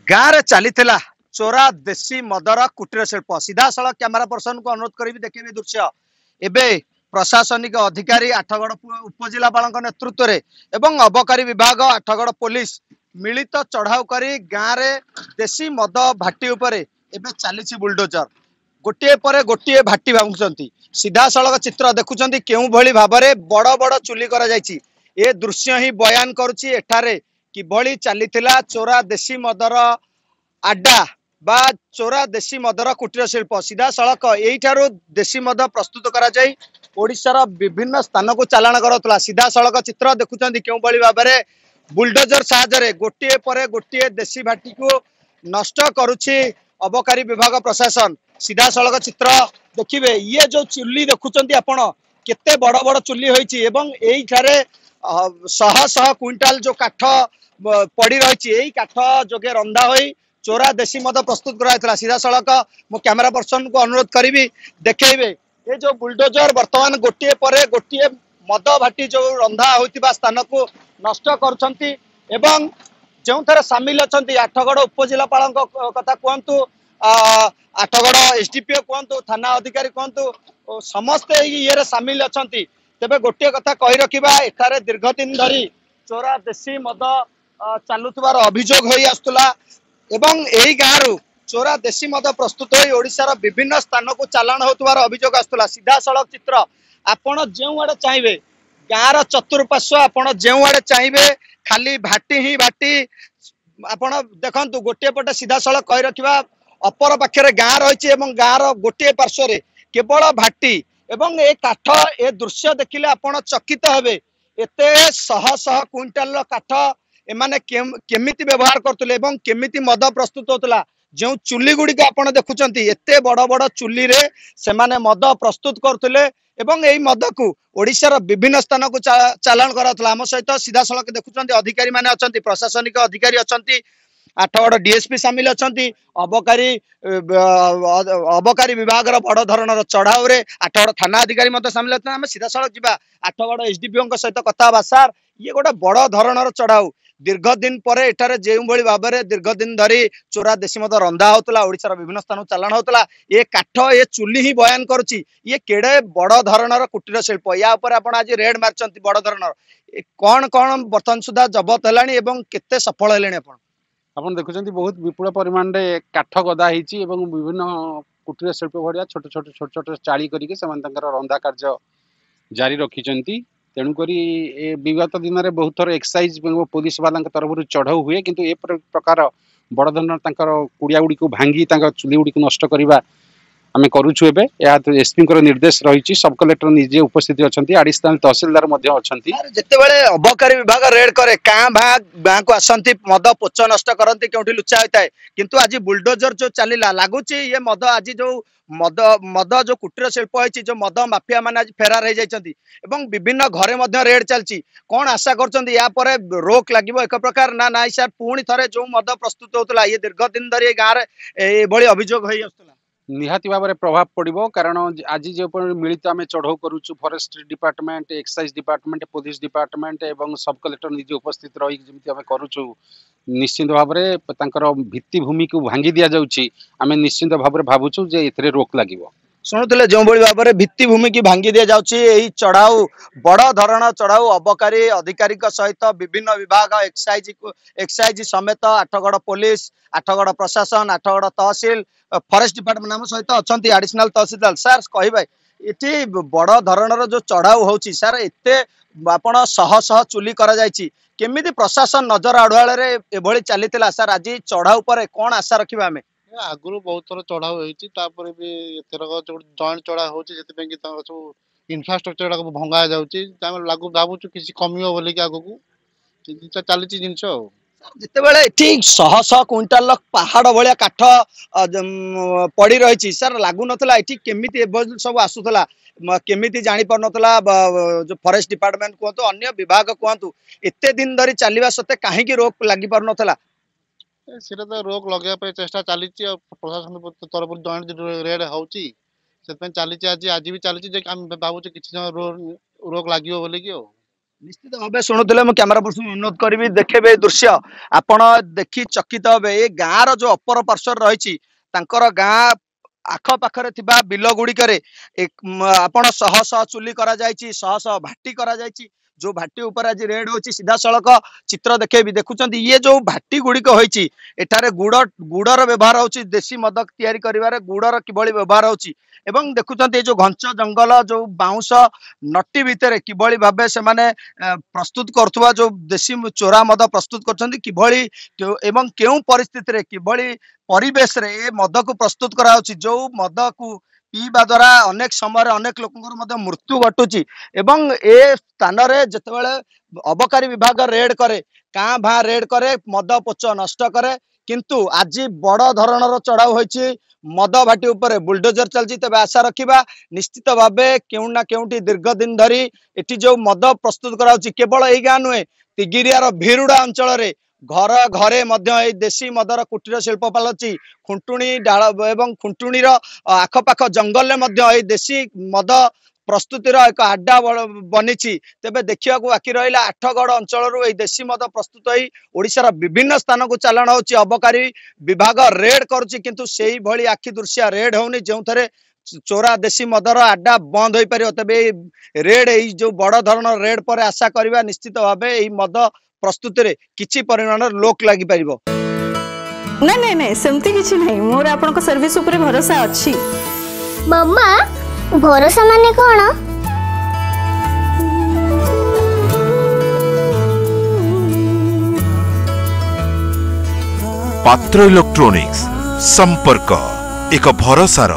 गाँव रे चली चोरा देशी मदर कुटीर शिल्प सीधा सड़क कैमेरा पर्सन को अनुरोध करी देखे दृश्य एबे प्रशासनिक अधिकारी आठगड़ उपजिलापाल नेतृत्व में एवं अबकारी विभाग आठगड़ पुलिस मिलित चढ़ाऊ करी गाँव रे देशी मद भाटी उपरे एबे चली बुलडोजर गोटे पर गोटे भाटी भांगुंट सीधा सड़क चित्र देखुं केउ भली भाव में बड़ बड़ चुली करा जायछि। ए दृश्य ही बयान करुछि एठारे किभली चलीथिला चोरा देशी मदर आड्डा बा चोरा देशी मदर कुटीर शिल्प सीधा सड़क यही देशी मद प्रस्तुत करा जाई ओडिशार विभिन्न स्थान को चालाण करा सीधा सड़क चित्र देखुं केउ भली भाव में बुलडोजर साहाय्य गोटे पर गोटे देशी भाटी को नष्ट करुछि अबकारी विभाग प्रशासन। सीधा सड़क चित्र देखिए ये जो चुली देखुं आपण केते बड़ बड़ चुली होईछि एवं एई ठारे शह शह क्विंटाल जो काठ पड़ी रही काठ जोगे रंधा होई चोरा देशी मद प्रस्तुत कराइला। सीधा सड़क मो कैमेरा पर्सन को अनुरोध करी देखेबे ये जो बुलडोजर वर्तमान गोटे पर गोटे मद भाटी जो रंधा होइतिबा स्थान को नष्ट करुछंती एवं जो थे सामिल अच्छा आठगड़ उपजिलापाल कथा कहतु आठगड़ एसडीपीओ कहतु थाना अधिकारी कहतु समस्ते ये सामिल अच्छा तेबे गोटे कथा कही रखा एठारे दीर्घ दिन धरी चोरा देशी मद चलुवार अभियोग हो आसुला एवं यही गाँव चोरा देशी मद प्रस्तुत हो ओडिशार विभिन्न स्थान को चालाण होतुवार अभियोग आसुला। सीधा सड़क चित्र आपण जो आड़े चाहिए गाँव चतुर्पार्श्व आपण जो आड़े चाहिए खाली भाटी ही भाटी आपण देखंतु गोटे पटे सीधा सड़क कही रखा अपर पाखे गाँ रही गाँव गोटे पार्श्व केवल भाटी एवं ए काठ ए दृश्य देखिले आपण चकित हेबे एते शह शह क्विंटाल काठ एमाने केमिति व्यवहार करतुले एवं केमिति मद प्रस्तुत होतला जो चुली गुड़ी को आपण देखुचंती एते बड़ बड़ चुली रे सेमाने मद प्रस्तुत करतुले एवं एई मद को ओडिशार विभिन्न स्थान को चालाण करातला। आम सहित सीधा सड़क देखुचंती अधिकारी माने अछंती प्रशासनिक अधिकारी अछंती आठगड़ डीएसपी सामिल अच्छा अबकारी अबकारी विभाग बड़ धरण चढ़ाऊ रे आठगड़ थाना अधिकारी सामिल अच्छा आम सीधा सड़क जा आठगड़ एसडीपीओ सहित कथा सार ये गोटे बड़ धरण चढ़ाऊ दीर्घ दिन पर एठारे जो भाव में दीर्घ दिन धरी चोरा देशी मद रंधा होता ओडिशार विभिन्न स्थान चालाण होता ये काठ ये चुली ही बयान करुच्ची ये केड़े बड़ धरणर कुटीर शिल्प या आप आज रेड मार्च बड़ धरणर कौन कौन बर्तमान सुधा जबत है केते सफल है आपण देखुଛନ୍ତି बहुत विपुल परिमाण रे काठ गदा ହେଇଛି ଏବଂ ବିଭିନ୍ନ कुटीर शिल्प भरिया छोट छोट छोट छोट चाली करिके समान तंकर रंधा कार्य जारी रखिଛନ୍ତି। तेणु करी ए विगत दिन में बहुत थर एक्साइज पुलिस वाला तरफ चढ़ाऊ हुए किंतु ए प्रकार बड़ धरण तंकर कुड़िया गुड़ी को भांगी चुली गुड़ी को नष्ट करवा आम करुचु एबे एसपी निर्देश रही सब कलेक्टर निजे उपस्थित अच्छा आडिशनाल तहसिलदार जितेबाला अबकारी विभाग रेड करे गाँ को आसती मद पोच नष्ट करती क्योंकि लुचा होता है किंतु आज बुलडोजर जो चलला लगुच ये मद आज जो मद मद जो कुटीर शिल्प होती जो मद माफिया मान आज फेरार हो जाती विभिन्न घरे रेड चलती कौन आशा कर रोक लगे एक प्रकार ना ना सर पुणी थे जो मद प्रस्तुत होता ये दीर्घ दिन धरी गाँव में अभियोग हो आसला निहाती भाव में प्रभाव पड़ो कारण आज जो मिलित आम चढ़ाऊ करुचु forest department excise department police department एवं सब कलेक्टर निजे उपस्थित रही जमी आम करुचु निश्चिंत भाव में भित्तिभूमि को भांगी दि जाऊँगी आम निश्चिंत भाव में भावुचु जे एथिरे रोक लगे शुणुले जो भाव में भित्तिभूमि की भांगी दि जाऊँगी चढ़ाऊ बड़ धरण चढ़ाऊ अबकारी अधिकारी सहित विभिन्न विभाग एक्साइज समेत आठगड़ पुलिस आठगड़ प्रशासन आठगड़ तहसिल फॉरेस्ट डिपार्टमेंट आम सहित अच्छा आडिशनाल तहसिलदार सार कहे ये बड़ धरणर जो चढ़ाऊ होची सार एते आपण शह शह चुली करा जायछि केमिति प्रशासन नजर आड़ुआले एभली चलीथिला सार आज चढ़ाऊ पर कौन आशा रखिबा हमें आगुरी बहुत थर चढ़ाऊ होती भी एथरक जो जॉइंट चढ़ा होती सब इनफ्रास्ट्रक्चर भंगा जाऊँगी भावुँ किसी कमियो बोलिक आगू चली जिनस जितेबाला शह शह क्विंटाल पहाड़ भाया काठ पड़ी रही सर लगुन केमिति सब आसूला केमिति जानी पार नथला जो फॉरेस्ट डिपार्टमेंट कहतु अन्य विभाग कहतु एते दिन धरी चलवा सत्ते कहीं रोक लगी पार नथला सेटा तो रोक लगे चेष्टा चली प्रशासन तरफ जॉइंट रेड होची चली आज भी चली भावुँ किसी रोक लगे बोलिकी। निश्चित भाव शुणुले मुझे कैमेरा पर्सन अनुरोध करी देखेबे दृश्य आपण देखी चकित हे ये गाँव जो अपर पार्श्व रही गाँ आख पाखरे थिबा बिल गुड़िकरे आपण शह शह चुली करा जायछि शह शह भाटी करा जायछि जो भाटी ऊपर आज रेड होची सीधा सड़क चित्र देखेबी देखुचंती ये जो भाटी गुड़िक होईछि एठारे गुड़र व्यवहार होची देशी मद तैयारी करिवारे गुड़र किभली व्यवहार होची एवं देखुचंती ये जो घंच जंगल जो बाउंस नटी भितर किभली भाबे से माने प्रस्तुत करथुवा जो देशी चोरा मद प्रस्तुत करछंती किभली एवं केउ परिस्थिति रे किभली परिवेश रे ए मद को प्रस्तुत करा होची जो मद को पीवा द्वारा अनेक समय अनेक लोक मृत्यु घटुची एवं ए स्थान रे जतबेले अबकारी विभाग रेड करे काँ भा रेड करे मद पोच नष्ट करे किंतु आज बड़ धरणर चढ़ाऊ होईची मद भाटी उपरे बुलडोजर चलची तबे आशा रखिबा निश्चित भाबे केउ ना केउटी दीर्घ दिन धरी एठी जो मद प्रस्तुत करा होची केवल एई गाँ नुहे तिगिरियार भिरुडा अंचल रे घर घरे मध्य देशी मदर कुटीर शिल्प पालची खुंटुणी डाल एवं खुंटुणीर आखपाख जंगल में देशी मद प्रस्तुतिर एक आड्डा बनी तेबे देखा बाकी रहा आठगढ़ अंचल देशी मद प्रस्तुत होई ओडिशार विभिन्न स्थान को चालाण होची अबकारी विभाग रेड करुची किंतु सेही भली आखि दृश्य रेड होनी जो थरे चोरा देशी मदर आड्डा बंद हो पार तेबे रेड यही जो बड़ धरण रेड पर आशा करवा निश्चित भाव यही मद प्रस्तुति रे किछि परिमाण लोक लागि परिबो नहीं नहीं नहीं सेमती किछि नहीं मोर आपन को सर्विस ऊपर भरोसा अछि मम्मा भरोसा माने कोन पात्र इलेक्ट्रॉनिक्स संपर्क एक भरोसार